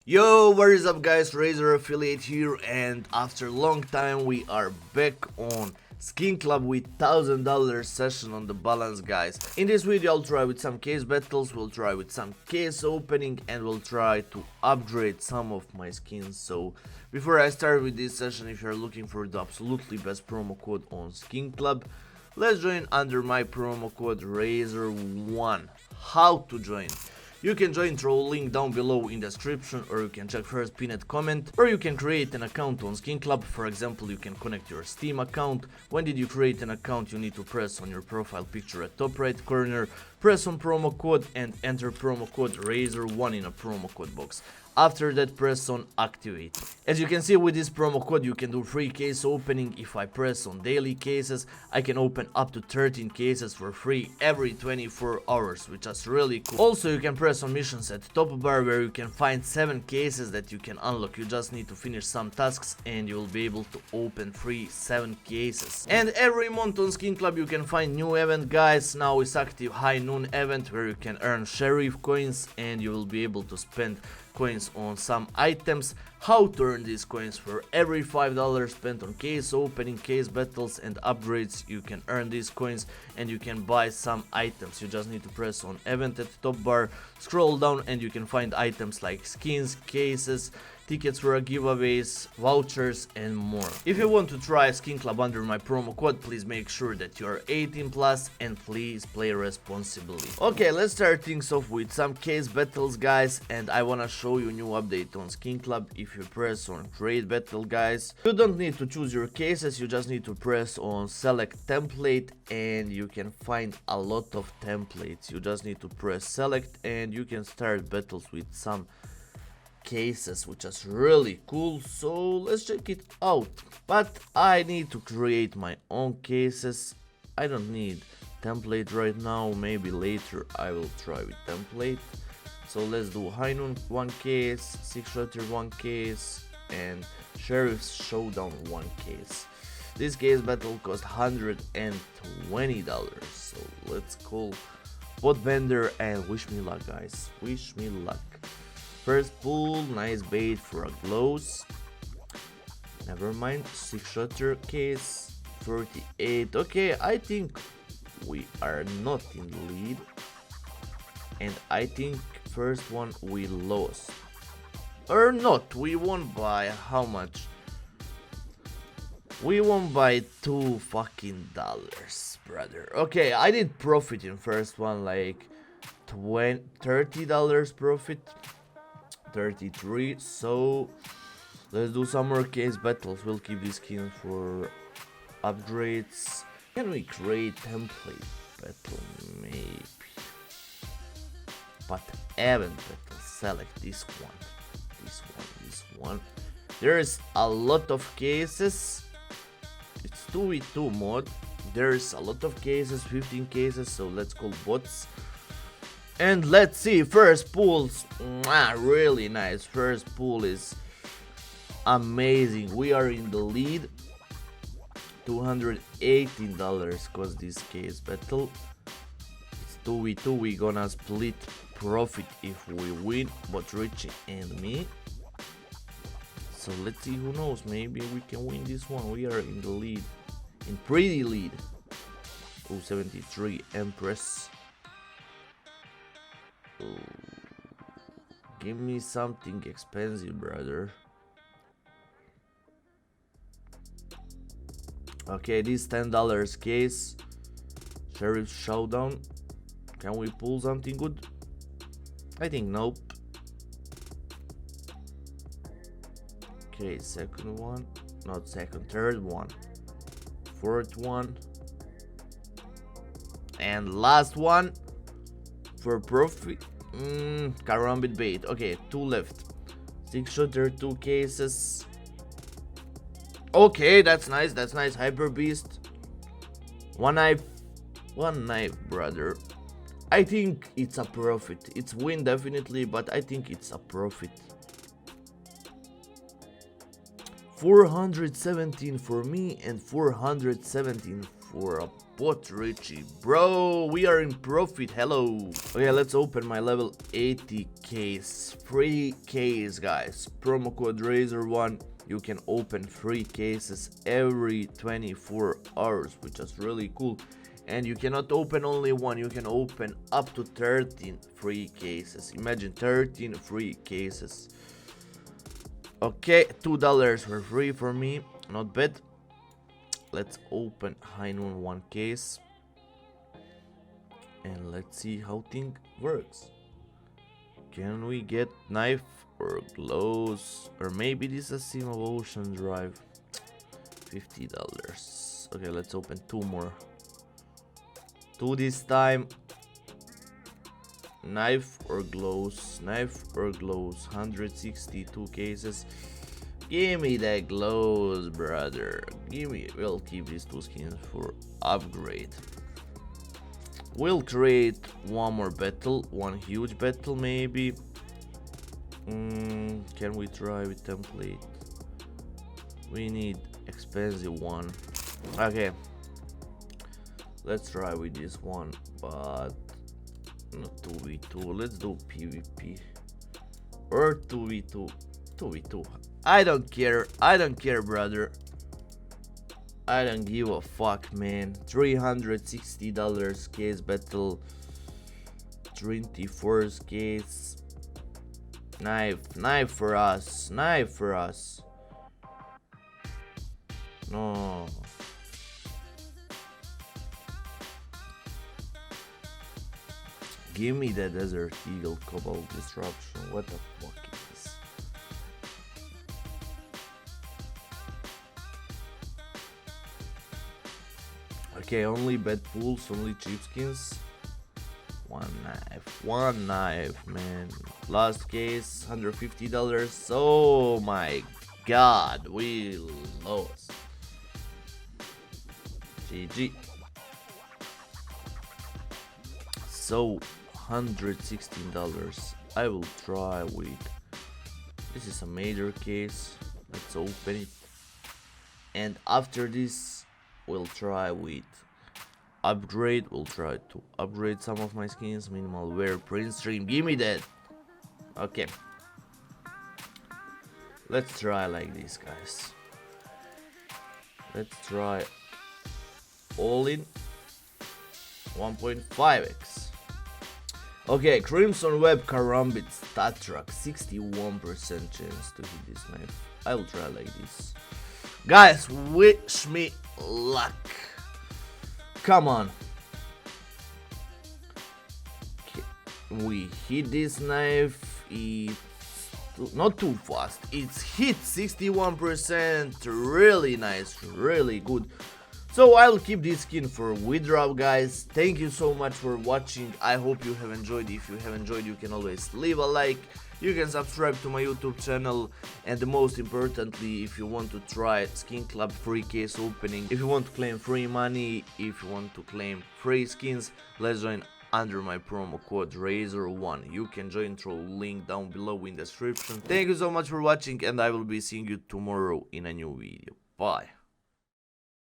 Yo, what is up guys, Razor Affiliate here, and after a long time we are back on Skin Club with $1,000 session on the balance, guys. In this video I'll try with some case battles, we'll try with some case opening, and we'll try to upgrade some of my skins. So before I start with this session, if you're looking for the absolutely best promo code on Skin Club, let's join under my promo code Razor1. How to join? You can join through a link down below in the description, or you can check first pinned comment, or you can create an account on Skin Club. For example, you can connect your Steam account. When did you create an account, you need to press on your profile picture at top right corner, press on promo code and enter promo code Razor1 in a promo code box. After that, press on activate. As you can see, with this promo code you can do free case opening. If I press on daily cases, I can open up to 13 cases for free every 24 hours, which is really cool. Also, you can press on missions at top bar, where you can find 7 cases that you can unlock. You just need to finish some tasks and you will be able to open free 7 cases. And every month on Skin Club you can find new event, guys. Now is active high noon event, where you can earn sheriff coins and you will be able to spend coins on some items. How to earn these coins: for every $5 spent on case opening, case battles and upgrades, you can earn these coins and you can buy some items. You just need to press on event at top bar, scroll down, and you can find items like skins, cases, tickets for giveaways, vouchers and more. If you want to try Skin Club under my promo code, please make sure that you are 18 plus and please play responsibly. Okay, let's start things off with some case battles, guys, and I wanna show you a new update on Skin Club. If you press on create battle, guys, you don't need to choose your cases, you just need to press on select template and you can find a lot of templates. You just need to press select and you can start battles with some cases, which is really cool. So let's check it out. But I need to create my own cases. I don't need template right now, maybe later I will try with template. So let's do high noon 1 case, 6 shooter 1 case, and sheriff's showdown 1 case. This case battle cost $120. So let's call bot vendor and wish me luck, guys. Wish me luck. First pull, nice bait for a glows. Never mind, 6 shooter case, 38. Okay, I think we are not in the lead. And I think first one we lost. Or not, we won by how much? We won by $2 fucking dollars, brother. Okay, I did profit in first one, like $30 profit. 33. So let's do some more case battles. We'll keep this skin for upgrades. Can we create template battle? Maybe. But event battle, select this one. This one. There's a lot of cases. It's 2v2 mod. There's a lot of cases, 15 cases. So let's call bots. And let's see, first pulls, really nice. First pull is amazing. We are in the lead. $218 cost this case battle. It's 2v2, we gonna split profit if we win, but Richie and me. So let's see, who knows, maybe we can win this one. We are in the lead, in pretty lead. 273 Empress. Give me something expensive, brother. Okay, this $10 case, sheriff showdown. Can we pull something good? I think nope. Okay, second one, not second, third one, fourth one, and last one for profit. Karambit bait. Okay, 2 left. 6 shooter, 2 cases. Okay, that's nice. Hyper beast. One knife, brother. I think it's a profit. It's win definitely, but I think it's a profit. 417 for me and 417 for a bot Richie. Bro, we are in profit. Hello. Okay, let's open my level 80 case. Free case, guys. Promo code Razor1. You can open free cases every 24 hours, which is really cool. And you cannot open only one, you can open up to 13 free cases. Imagine 13 free cases. Okay, $2 for free for me, not bad. Let's open High Noon 1 case. And let's see how thing works. Can we get knife or gloves? Or maybe this is Sim of Ocean Drive. $50. Okay, let's open 2 more. 2 this time. Knife or gloves? Knife or gloves? 162 cases. Give me the gloves, brother. Give me. We'll keep these 2 skins for upgrade. We'll create one more battle, one huge battle maybe. Can we try with template? We need expensive one. Okay. Let's try with this one, but not 2v2. Let's do PvP or 2v2. 2v2. I don't care. I don't care, brother. I don't give a fuck, man. $360 case battle. 24 case. Knife for us. Knife for us. No. Give me the Desert Eagle Cobalt Disruption. What the fuck is this? Okay, only bad pools, only cheap skins. One knife, man. Last case, $150. Oh my god, we lost. GG. So $116. I will try with. This is a major case. Let's open it. And after this, we'll try with upgrade. We'll try to upgrade some of my skins. Minimal wear, print stream. Give me that. Okay. Let's try like this, guys. Let's try all in 1.5x. Okay, Crimson Web Karambit stat track, 61% chance to hit this knife. I will try like this. Guys, wish me luck. Come on. Okay. We hit this knife. It's not too fast. It's hit 61%. Really nice, really good. So I'll keep this skin for withdraw, guys. Thank you so much for watching. I hope you have enjoyed. If you have enjoyed, you can always leave a like. You can subscribe to my YouTube channel. And most importantly, if you want to try Skin Club free case opening, if you want to claim free money, if you want to claim free skins, let's join under my promo code Razor1. You can join through link down below in the description. Thank you so much for watching, and I will be seeing you tomorrow in a new video. Bye.